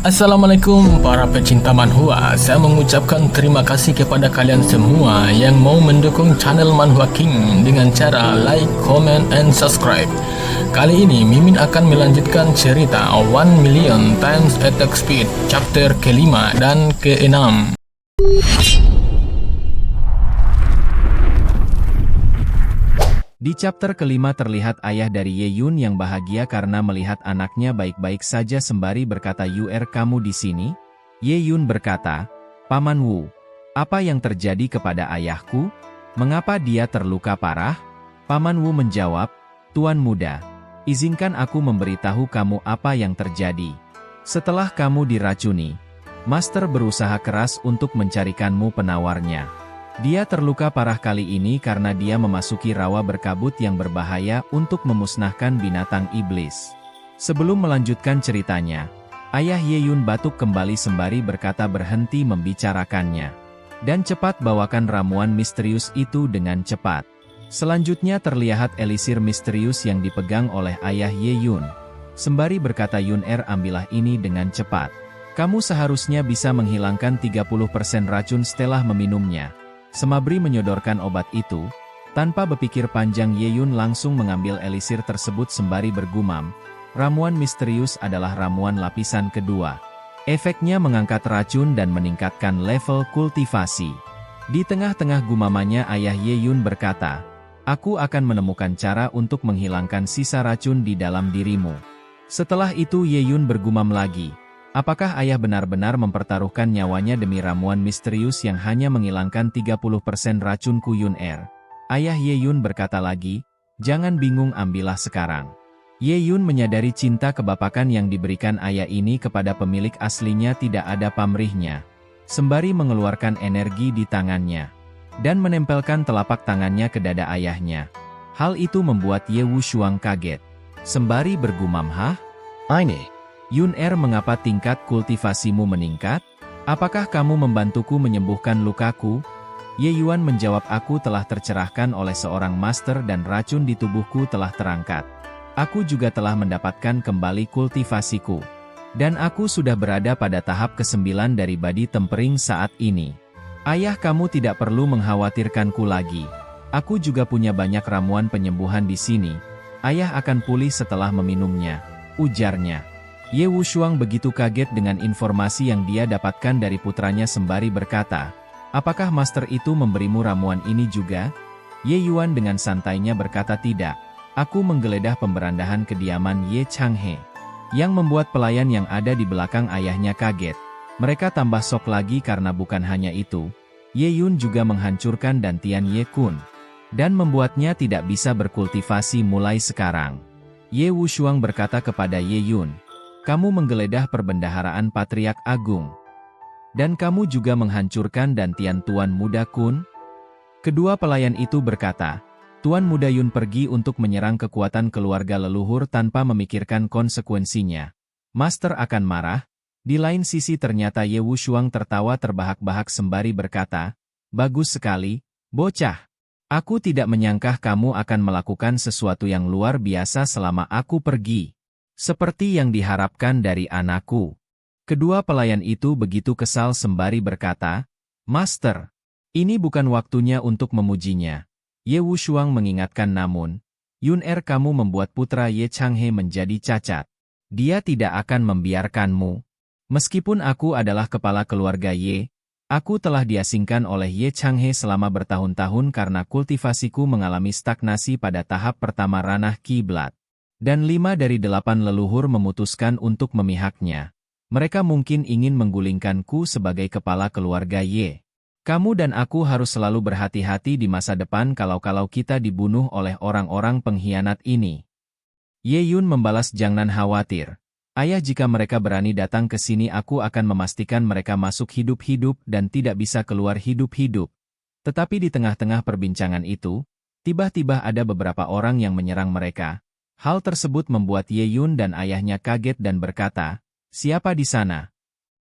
Assalamualaikum para pecinta manhwa. Saya mengucapkan terima kasih kepada kalian semua yang mau mendukung channel Manhwa King dengan cara like, comment, and subscribe. Kali ini Mimin akan melanjutkan cerita 1 Million Times Attack Speed chapter ke-5 dan ke-6. Di chapter kelima terlihat ayah dari Ye Yun yang bahagia karena melihat anaknya baik-baik saja sembari berkata, "Yur, kamu di sini?" Ye Yun berkata, "Paman Wu, apa yang terjadi kepada ayahku? Mengapa dia terluka parah?" Paman Wu menjawab, "Tuan muda, izinkan aku memberitahu kamu apa yang terjadi. Setelah kamu diracuni, Master berusaha keras untuk mencarikanmu penawarnya. Dia terluka parah kali ini karena dia memasuki rawa berkabut yang berbahaya untuk memusnahkan binatang iblis." Sebelum melanjutkan ceritanya, ayah Ye Yun batuk kembali sembari berkata berhenti membicarakannya. "Dan cepat bawakan ramuan misterius itu dengan cepat." Selanjutnya terlihat elisir misterius yang dipegang oleh ayah Ye Yun. Sembari berkata, "Yun, ambillah ini dengan cepat. Kamu seharusnya bisa menghilangkan 30% racun setelah meminumnya." Semabri menyodorkan obat itu, tanpa berpikir panjang Ye Yun langsung mengambil elisir tersebut sembari bergumam, "Ramuan misterius adalah ramuan lapisan kedua. Efeknya mengangkat racun dan meningkatkan level kultivasi." Di tengah-tengah gumamannya ayah Ye Yun berkata, "Aku akan menemukan cara untuk menghilangkan sisa racun di dalam dirimu." Setelah itu Ye Yun bergumam lagi, "Apakah ayah benar-benar mempertaruhkan nyawanya demi ramuan misterius yang hanya menghilangkan 30% racunku, Yun?" Ayah Ye Yun berkata lagi, "Jangan bingung, ambillah sekarang." Ye Yun menyadari cinta kebapakan yang diberikan ayah ini kepada pemilik aslinya tidak ada pamrihnya. Sembari mengeluarkan energi di tangannya dan menempelkan telapak tangannya ke dada ayahnya. Hal itu membuat Ye Wushuang kaget. Sembari bergumam, "Hah? Ini? Yun, mengapa tingkat kultivasimu meningkat? Apakah kamu membantuku menyembuhkan lukaku?" Ye Yuan menjawab, "Aku telah tercerahkan oleh seorang master dan racun di tubuhku telah terangkat. Aku juga telah mendapatkan kembali kultivasiku. Dan aku sudah berada pada tahap ke-9 dari Badi Tempering saat ini. Ayah, kamu tidak perlu mengkhawatirkanku lagi. Aku juga punya banyak ramuan penyembuhan di sini. Ayah akan pulih setelah meminumnya," ujarnya. Ye Wushuang begitu kaget dengan informasi yang dia dapatkan dari putranya sembari berkata, "Apakah master itu memberimu ramuan ini juga?" Ye Yuan dengan santainya berkata, "Tidak. Aku menggeledah pemberandahan kediaman Ye Changhe." Yang membuat pelayan yang ada di belakang ayahnya kaget. Mereka tambah sok lagi karena bukan hanya itu, Ye Yun juga menghancurkan dantian Ye Kun dan membuatnya tidak bisa berkultivasi mulai sekarang. Ye Wushuang berkata kepada Ye Yun, "Kamu menggeledah perbendaharaan Patriark Agung. Dan kamu juga menghancurkan dantian Tuan Muda Kun?" Kedua pelayan itu berkata, "Tuan Muda Yun pergi untuk menyerang kekuatan keluarga leluhur tanpa memikirkan konsekuensinya. Master akan marah." Di lain sisi ternyata Ye Wushuang tertawa terbahak-bahak sembari berkata, "Bagus sekali, bocah. Aku tidak menyangka kamu akan melakukan sesuatu yang luar biasa selama aku pergi. Seperti yang diharapkan dari anakku." Kedua pelayan itu begitu kesal sembari berkata, "Master, ini bukan waktunya untuk memujinya." Ye Wushuang mengingatkan, "Namun, Yun, kamu membuat putra Ye Changhe menjadi cacat. Dia tidak akan membiarkanmu. Meskipun aku adalah kepala keluarga Ye, aku telah diasingkan oleh Ye Changhe selama bertahun-tahun karena kultivasiku mengalami stagnasi pada tahap pertama ranah kiblat. Dan 5 dari 8 leluhur memutuskan untuk memihaknya. Mereka mungkin ingin menggulingkanku sebagai kepala keluarga Ye. Kamu dan aku harus selalu berhati-hati di masa depan kalau kita dibunuh oleh orang-orang pengkhianat ini." Ye Yun membalas, "Jangan khawatir. Ayah, jika mereka berani datang ke sini aku akan memastikan mereka masuk hidup-hidup dan tidak bisa keluar hidup-hidup." Tetapi di tengah-tengah perbincangan itu, tiba-tiba ada beberapa orang yang menyerang mereka. Hal tersebut membuat Ye Yun dan ayahnya kaget dan berkata, "Siapa di sana?"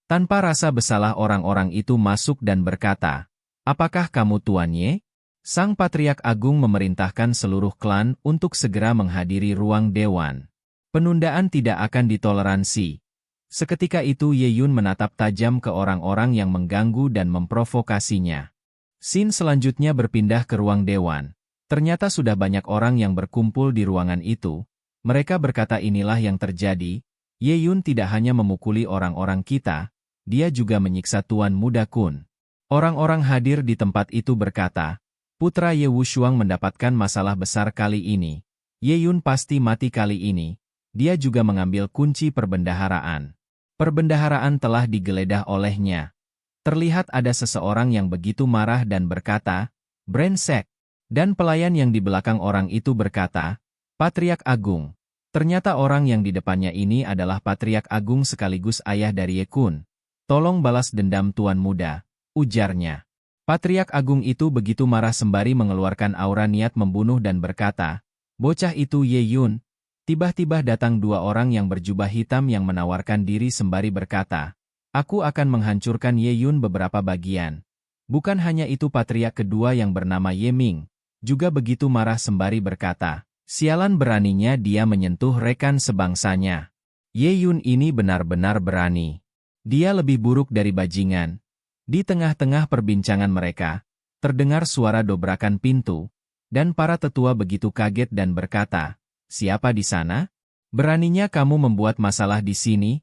Tanpa rasa bersalah orang-orang itu masuk dan berkata, "Apakah kamu Tuan Ye?" Sang Patriark Agung memerintahkan seluruh klan untuk segera menghadiri ruang dewan. Penundaan tidak akan ditoleransi. Seketika itu Ye Yun menatap tajam ke orang-orang yang mengganggu dan memprovokasinya. Scene selanjutnya berpindah ke ruang dewan. Ternyata sudah banyak orang yang berkumpul di ruangan itu. Mereka berkata inilah yang terjadi. Ye Yun tidak hanya memukuli orang-orang kita, dia juga menyiksa Tuan Muda Kun. Orang-orang hadir di tempat itu berkata, putra Ye Wushuang mendapatkan masalah besar kali ini. Ye Yun pasti mati kali ini. Dia juga mengambil kunci perbendaharaan. Perbendaharaan telah digeledah olehnya. Terlihat ada seseorang yang begitu marah dan berkata, brengsek. Dan pelayan yang di belakang orang itu berkata, Patriark Agung. Ternyata orang yang di depannya ini adalah Patriark Agung sekaligus ayah dari Ye Kun. Tolong balas dendam Tuan Muda, ujarnya. Patriark Agung itu begitu marah sembari mengeluarkan aura niat membunuh dan berkata, bocah itu Ye Yun. Tiba-tiba datang dua orang yang berjubah hitam yang menawarkan diri sembari berkata, aku akan menghancurkan Ye Yun beberapa bagian. Bukan hanya itu patriark kedua yang bernama Ye Ming, juga begitu marah sembari berkata, sialan beraninya dia menyentuh rekan sebangsanya. Ye Yun ini benar-benar berani. Dia lebih buruk dari bajingan. Di tengah-tengah perbincangan mereka, terdengar suara dobrakan pintu, dan para tetua begitu kaget dan berkata, siapa di sana? Beraninya kamu membuat masalah di sini?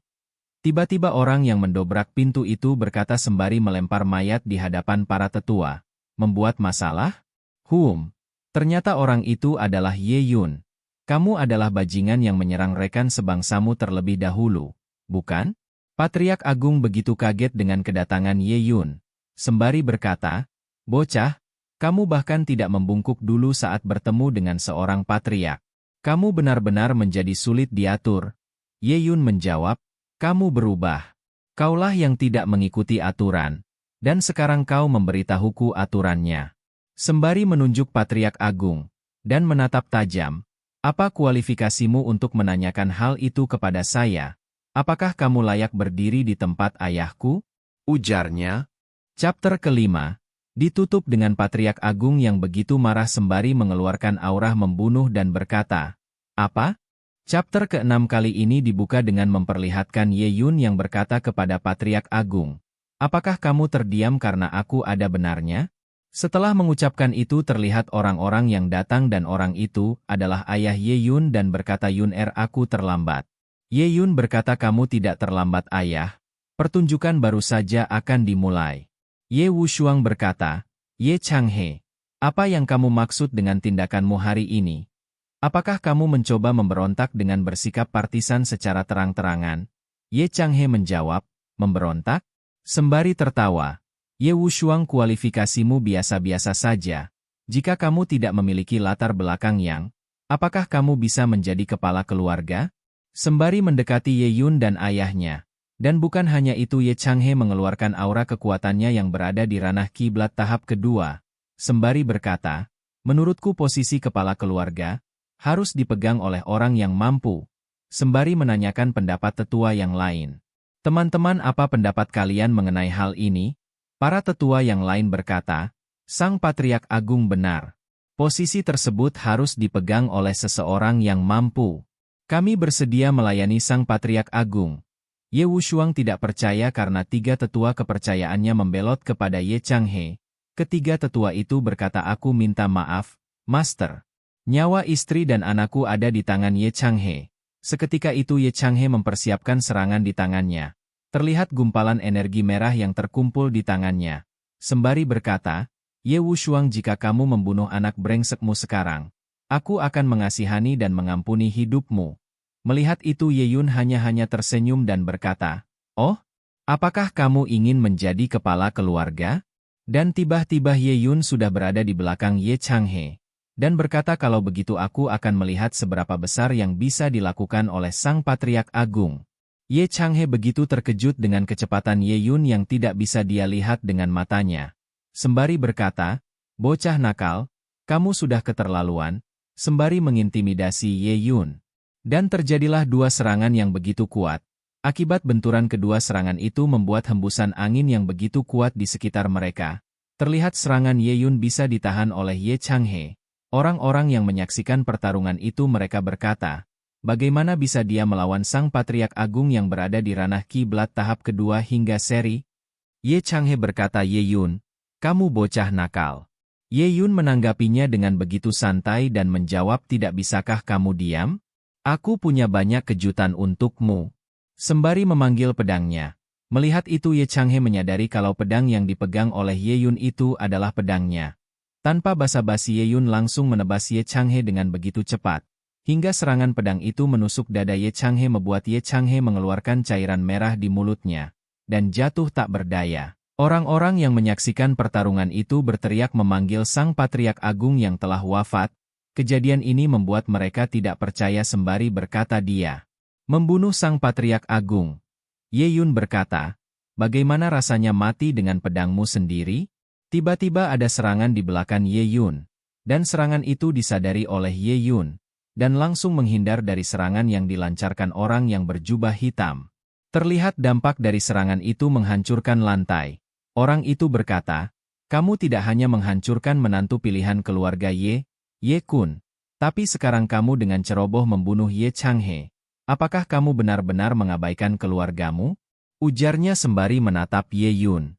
Tiba-tiba orang yang mendobrak pintu itu berkata sembari melempar mayat di hadapan para tetua. Membuat masalah? Ternyata orang itu adalah Ye Yun. Kamu adalah bajingan yang menyerang rekan sebangsamu terlebih dahulu, bukan? Patriark Agung begitu kaget dengan kedatangan Ye Yun. Sembari berkata, bocah, kamu bahkan tidak membungkuk dulu saat bertemu dengan seorang patriark. Kamu benar-benar menjadi sulit diatur. Ye Yun menjawab, kamu berubah. Kaulah yang tidak mengikuti aturan. Dan sekarang kau memberitahuku aturannya. Sembari menunjuk Patriark Agung, dan menatap tajam, apa kualifikasimu untuk menanyakan hal itu kepada saya? Apakah kamu layak berdiri di tempat ayahku? Ujarnya. Chapter kelima, ditutup dengan Patriark Agung yang begitu marah sembari mengeluarkan aura membunuh dan berkata, apa? Chapter ke-6 kali ini dibuka dengan memperlihatkan Ye Yun yang berkata kepada Patriark Agung, apakah kamu terdiam karena aku ada benarnya? Setelah mengucapkan itu terlihat orang-orang yang datang dan orang itu adalah ayah Ye Yun dan berkata Yun aku terlambat. Ye Yun berkata kamu tidak terlambat ayah, pertunjukan baru saja akan dimulai. Ye Wushuang berkata, Ye Changhe, apa yang kamu maksud dengan tindakanmu hari ini? Apakah kamu mencoba memberontak dengan bersikap partisan secara terang-terangan? Ye Changhe menjawab, memberontak? Sembari tertawa, Ye Wushuang kualifikasimu biasa-biasa saja. Jika kamu tidak memiliki latar belakang yang, apakah kamu bisa menjadi kepala keluarga? Sembari mendekati Ye Yun dan ayahnya. Dan bukan hanya itu Ye Changhe mengeluarkan aura kekuatannya yang berada di ranah kiblat tahap kedua. Sembari berkata, menurutku posisi kepala keluarga harus dipegang oleh orang yang mampu. Sembari menanyakan pendapat tetua yang lain. Teman-teman apa pendapat kalian mengenai hal ini? Para tetua yang lain berkata, Sang Patriark Agung benar. Posisi tersebut harus dipegang oleh seseorang yang mampu. Kami bersedia melayani Sang Patriark Agung. Ye Wushuang tidak percaya karena tiga tetua kepercayaannya membelot kepada Ye Changhe. Ketiga tetua itu berkata aku minta maaf, Master. Nyawa istri dan anakku ada di tangan Ye Changhe. Seketika itu Ye Changhe mempersiapkan serangan di tangannya. Terlihat gumpalan energi merah yang terkumpul di tangannya. Sembari berkata, Ye Wushuang jika kamu membunuh anak brengsekmu sekarang, aku akan mengasihani dan mengampuni hidupmu. Melihat itu Ye Yun hanya tersenyum dan berkata, oh, apakah kamu ingin menjadi kepala keluarga? Dan tiba-tiba Ye Yun sudah berada di belakang Ye Changhe. Dan berkata kalau begitu aku akan melihat seberapa besar yang bisa dilakukan oleh Sang Patriark Agung. Ye Changhe begitu terkejut dengan kecepatan Ye Yun yang tidak bisa dia lihat dengan matanya. Sembari berkata, bocah nakal, kamu sudah keterlaluan, sembari mengintimidasi Ye Yun. Dan terjadilah dua serangan yang begitu kuat. Akibat benturan kedua serangan itu membuat hembusan angin yang begitu kuat di sekitar mereka. Terlihat serangan Ye Yun bisa ditahan oleh Ye Changhe. Orang-orang yang menyaksikan pertarungan itu mereka berkata, Bagaimana bisa dia melawan Sang Patriark Agung yang berada di ranah kiblat tahap kedua hingga seri? Ye Changhe berkata, Ye Yun, kamu bocah nakal. Ye Yun menanggapinya dengan begitu santai dan menjawab, tidak bisakah kamu diam? Aku punya banyak kejutan untukmu. Sembari memanggil pedangnya. Melihat itu Ye Changhe menyadari kalau pedang yang dipegang oleh Ye Yun itu adalah pedangnya. Tanpa basa-basi Ye Yun langsung menebas Ye Changhe dengan begitu cepat. Hingga serangan pedang itu menusuk dada Ye Changhe membuat Ye Changhe mengeluarkan cairan merah di mulutnya. Dan jatuh tak berdaya. Orang-orang yang menyaksikan pertarungan itu berteriak memanggil Sang Patriark Agung yang telah wafat. Kejadian ini membuat mereka tidak percaya sembari berkata, dia membunuh Sang Patriark Agung. Ye Yun berkata, bagaimana rasanya mati dengan pedangmu sendiri? Tiba-tiba ada serangan di belakang Ye Yun. Dan serangan itu disadari oleh Ye Yun. Dan langsung menghindar dari serangan yang dilancarkan orang yang berjubah hitam. Terlihat dampak dari serangan itu menghancurkan lantai. Orang itu berkata, kamu tidak hanya menghancurkan menantu pilihan keluarga Ye Kun, tapi sekarang kamu dengan ceroboh membunuh Ye Changhe. Apakah kamu benar-benar mengabaikan keluargamu? Ujarnya sembari menatap Ye Yun.